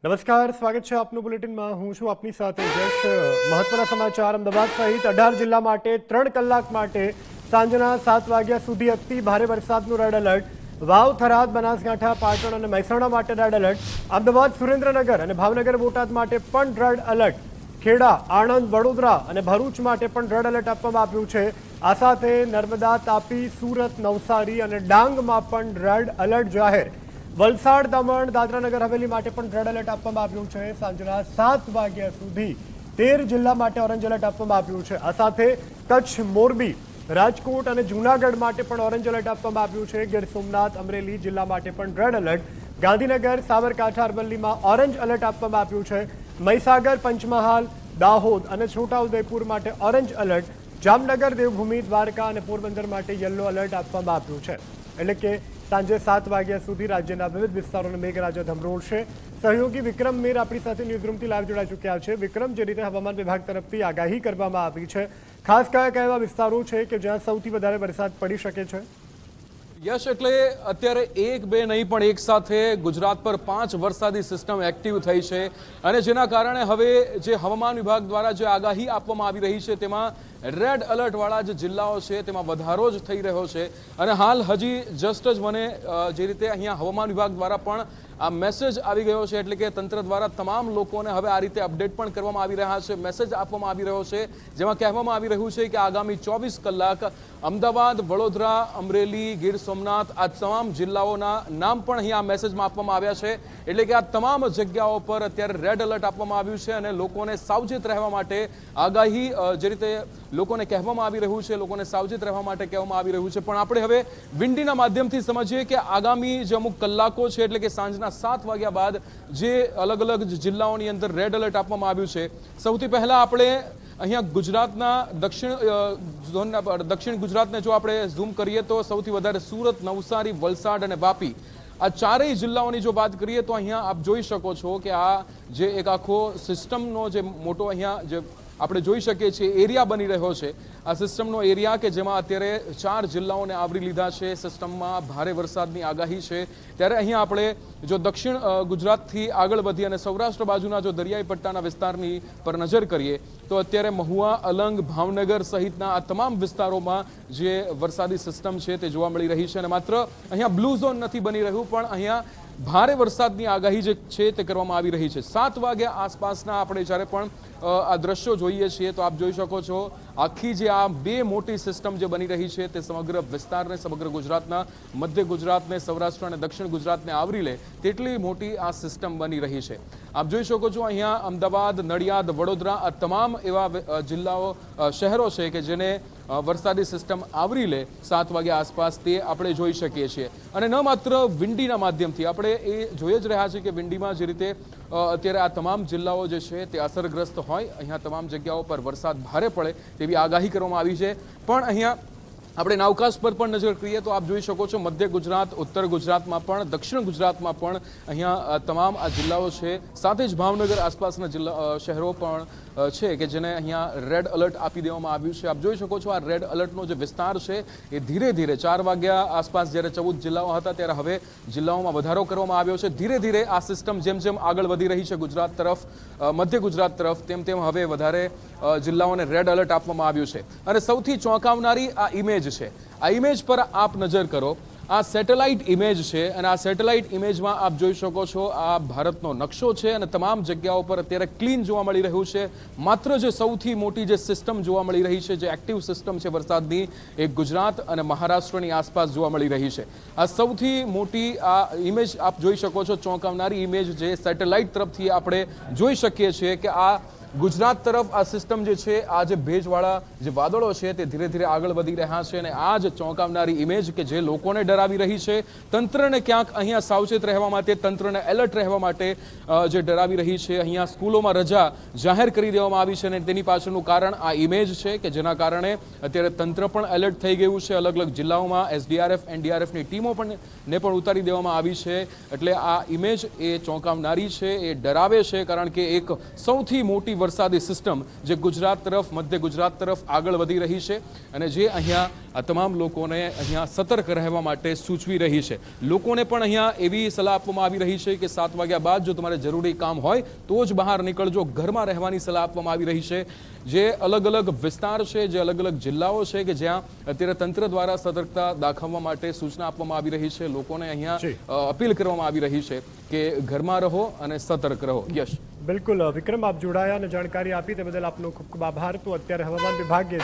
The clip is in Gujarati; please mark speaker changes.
Speaker 1: નમસ્કાર, સ્વાગત છે આપનું બુલેટિનમાં। હું છું આપની સાથે જશ। મહત્વના સમાચાર। અમદાવાદ સહિત 18 જિલ્લા માટે 3 કલાક માટે સાંજના 7 વાગ્યા સુધી અતિ ભારે વરસાદનું રેડ એલર્ટ। વાવ, થરાદ, બનાસકાંઠા, પાટણ અને મહેસાણા માટે રેડ એલર્ટ। અમદાવાદ, સુરેન્દ્રનગર અને ભાવનગર, બોટાદ માટે પણ રેડ એલર્ટ। ખેડા, આણંદ, વડોદરા અને ભરૂચ માટે પણ રેડ એલર્ટ આપવામાં આવ્યું છે। આ સાથે નર્મદા, તાપી, સુરત, નવસારી અને ડાંગમાં પણ રેડ એલર્ટ જાહેર। વલસાડ, દમણ, દાદરાનગર હવેલી માટે પણ રેડ એલર્ટ આપવામાં આવ્યું છે। સાંજના 7 વાગ્યા સુધી 13 જિલ્લા માટે ઓરેન્જ એલર્ટ આપવામાં આવ્યું છે। આ સાથે કચ્છ, મોરબી, રાજકોટ અને જૂનાગઢ માટે પણ ઓરેન્જ એલર્ટ આપવામાં આવ્યું છે। ગીર સોમનાથ, અમરેલી જિલ્લા માટે પણ રેડ એલર્ટ। ગાંધીનગર, સાબરકાંઠા, અરવલ્લીમાં ઓરેન્જ એલર્ટ આપવામાં આવ્યું છે। મહીસાગર, પંચમહાલ, દાહોદ અને છોટાઉદેપુર માટે ઓરેન્જ એલર્ટ। જામનગર, દેવભૂમિ, દ્વારકા અને પોરબંદર માટે યલો એલર્ટ આપવામાં આવ્યું છે। એટલે કે સાંજે 7 વાગ્યા સુધી રાજ્યના વિવિધ વિસ્તારોને મેઘરાજા ધમરોળશે। સહયોગી વિક્રમ મીર આપણી સાથે ન્યૂઝરૂમથી લાઈવ જોડાઈ ચૂક્યા છે। વિક્રમ, જે રીતે હવામાન વિભાગ તરફથી આગાહી કરવામાં આવી છે, ખાસ કયા કયા એવા વિસ્તારો છે કે જ્યાં સૌથી વધારે વરસાદ પડી શકે છે?
Speaker 2: યશ, એટલે અત્યારે એક બે નહીં પણ એક સાથે ગુજરાત પર 5 વરસાદી સિસ્ટમ એક્ટિવ થઈ છે અને જેના કારણે હવે જે હવામાન વિભાગ દ્વારા જે આગાહી આપવામાં આવી રહી છે તેમાં રેડ એલર્ટવાળા જે જિલ્લાઓ છે તેમાં વધારો જ થઈ રહ્યો છે। અને હાલ હજી જસ્ટ જ મને જે રીતે અહીંયા હવામાન વિભાગ દ્વારા પણ આ મેસેજ આવી ગયો છે, એટલે કે તંત્ર દ્વારા તમામ લોકોને હવે આ રીતે અપડેટ પણ કરવામાં આવી રહ્યા છે, મેસેજ આપવામાં આવી રહ્યો છે, જેમાં કહેવામાં આવી રહ્યું છે કે આગામી 24 કલાક અમદાવાદ, વડોદરા, અમરેલી, ગીર સોમનાથ આ તમામ જિલ્લાઓના નામ પણ અહીંયા મેસેજમાં આપવામાં આવ્યા છે। એટલે કે આ તમામ જગ્યાઓ પર અત્યારે રેડ એલર્ટ આપવામાં આવ્યું છે અને લોકોને સાવચેત રહેવા માટે આગાહી જે રીતે લોકોને કહેવામાં આવી રહ્યું છે, લોકોને સાવચેત રહેવા માટે કહેવામાં આવી રહ્યું છે। પણ આપણે હવે વિંડીના માધ્યમથી સમજીએ કે આગામી જે અમુક કલાકો છે, એટલે કે સાંજના 7 વાગ્યા બાદ જે અલગ અલગ જિલ્લાઓની અંદર રેડ એલર્ટ આપવામાં આવ્યું છે। સૌથી પહેલા આપણે અહીંયા ગુજરાતના દક્ષિણ ગુજરાતને જો આપણે ઝૂમ કરીએ તો સૌથી વધારે સુરત, નવસારી, વલસાડ અને વાપી આ ચારેય જિલ્લાઓની જો વાત કરીએ તો અહીંયા આપ જોઈ શકો છો કે આ જે એક આખો સિસ્ટમનો જે મોટો અહીંયા જે આપણે જોઈ શકીએ છીએ એરિયા બની રહ્યો છે, આ સિસ્ટમનો એરિયા કે જેમાં અત્યારે 4 જિલ્લાઓને આવરી લીધા છે। સિસ્ટમમાં ભારે વરસાદની આગાહી છે। ત્યારે અહીંયા આપણે જો દક્ષિણ ગુજરાતથી આગળ વધી અને સૌરાષ્ટ્ર બાજુના જો દરિયાઈ પટ્ટાના વિસ્તારની પર નજર કરીએ તો અત્યારે મહુવા, અલંગ, ભાવનગર સહિતના આ તમામ વિસ્તારોમાં જે વરસાદી સિસ્ટમ છે તે જોવા મળી રહી છે અને માત્ર અહીંયા બ્લુ ઝોન નથી બની રહ્યું પણ અહીંયા ભારે વરસાદની આગાહી જે છે તે કરવામાં આવી રહી છે। 7 વાગ્યા આસપાસના આપણે જ્યારે પણ આ દ્રશ્યો જોઈએ છીએ તો આપ જોઈ શકો છો આખી જે આ બે મોટી સિસ્ટમ જે બની રહી છે તે સમગ્ર વિસ્તારને, સમગ્ર ગુજરાતના, મધ્ય ગુજરાતને, સૌરાષ્ટ્ર અને દક્ષિણ ગુજરાતને આવરી લે તેટલી મોટી આ સિસ્ટમ બની રહી છે। આપ જોઈ શકો છો અહીંયા અમદાવાદ, નડિયાદ, વડોદરા આ તમામ એવા જિલ્લાઓ, શહેરો છે કે જેને વરસાદી સિસ્ટમ આવરી લે 7 વાગ્યા આસપાસ તે આપણે જોઈ શકીએ છીએ। અને ન માત્ર વિંડીના માધ્યમથી આપણે એ જોઈ જ રહ્યા છીએ કે વિંડીમાં જે રીતે અત્યારે આ તમામ જિલ્લાઓ જે છે તે અસરગ્રસ્ત હોય, અહીંયા તમામ જગ્યાઓ પર વરસાદ ભારે પડે તેવી આગાહી કરવામાં આવી છે। પણ અહીંયા આપણે નાવકાશ પર પણ નજર કરીએ તો આપ જોઈ શકો છો મધ્ય ગુજરાત, ઉત્તર ગુજરાતમાં પણ, દક્ષિણ ગુજરાતમાં પણ અહીંયા તમામ આ જિલ્લાઓ છે, સાથે જ ભાવનગર આસપાસના શહેરો પણ છે કે જેને અહીંયા રેડ એલર્ટ આપી દેવામાં આવ્યું છે। આપ જોઈ શકો છો આ રેડ એલર્ટનો જે વિસ્તાર છે એ ધીરે ધીરે 4 વાગ્યા આસપાસ જ્યારે 14 જિલ્લાઓ હતા ત્યારે હવે જિલ્લાઓમાં વધારો કરવામાં આવ્યો છે। ધીરે ધીરે આ સિસ્ટમ જેમ જેમ આગળ વધી રહી છે ગુજરાત તરફ, મધ્ય ગુજરાત તરફ, તેમ તેમ હવે વધારે જિલ્લાઓને રેડ એલર્ટ આપવામાં આવ્યું છે। અને સૌથી ચોંકાવનારી આ ઇમેજ છે, આ ઇમેજ પર આપ નજર કરો, આ સેટેલાઇટ ઇમેજ છે અને આ સેટેલાઇટ ઇમેજમાં આપ જોઈ શકો છો આ ભારતનો નકશો છે અને તમામ જગ્યાઓ પર અત્યારે ક્લીન જોવા મળી રહ્યું છે। માત્ર જે સૌથી મોટી જે સિસ્ટમ જોવા મળી રહી છે, જે એક્ટિવ સિસ્ટમ છે વરસાદની, એ ગુજરાત અને મહારાષ્ટ્રની આસપાસ જોવા મળી રહી છે। આ સૌથી મોટી આ ઇમેજ આપ જોઈ શકો છો, ચોંકાવનારી ઇમેજ જે સેટેલાઇટ તરફથી આપણે જોઈ શકીએ છીએ કે આ ગુજરાત તરફ આ સિસ્ટમ જે છે, આ જે ભેજવાળા જે વાદળો છે તે ધીરે ધીરે આગળ વધી રહ્યા છે અને આ જ ચોંકાવનારી ઇમેજ કે જે લોકોને ડરાવી રહી છે, તંત્રને ક્યાંક અહીંયા સાવચેત રહેવા માટે, તંત્રને એલર્ટ રહેવા માટે જે ડરાવી રહી છે। અહીંયા સ્કૂલોમાં રજા જાહેર કરી દેવામાં આવી છે અને તેની પાછળનું કારણ આ ઇમેજ છે કે જેના કારણે અત્યારે તંત્ર પણ એલર્ટ થઈ ગયું છે। અલગ અલગ જિલ્લાઓમાં SDRF, NDRFની ટીમો પણ ઉતારી દેવામાં આવી છે। એટલે આ ઇમેજ એ ચોંકાવનારી છે, એ ડરાવે છે, કારણ કે એક સૌથી મોટી વરસાદી સિસ્ટમ જે ગુજરાત તરફ, મધ્ય ગુજરાત તરફ આગળ વધી રહી છે અને જે અહીંયા આ તમામ લોકોને અહીંયા સતર્ક રહેવા માટે સૂચવી રહી છે. લોકોને પણ અહીંયા એવી સલાહ આપવામાં આવી રહી છે કે 7 વાગ્યા બાદ જો તમારે જરૂરી કામ હોય તો જ બહાર નીકળજો, ઘરમાં રહેવાની સલાહ આપવામાં આવી રહી છે. જે અલગ અલગ વિસ્તાર છે, જે અલગ અલગ જિલ્લાઓ છે કે જ્યાં અત્યારે તંત્ર દ્વારા સતર્કતા દાખવવા માટે સૂચના આપવામાં આવી રહી છે, લોકોને અહીંયા અપીલ કરવામાં આવી રહી છે કે ઘરમાં રહો અને સતર્ક રહો. યશ,
Speaker 1: બિલકુલ વિક્રમ, આપ જોડાયા અને જાણકારી આપી તે બદલ આપનો ખૂબ ખૂબ આભાર. તો અત્યારે હવામાન વિભાગે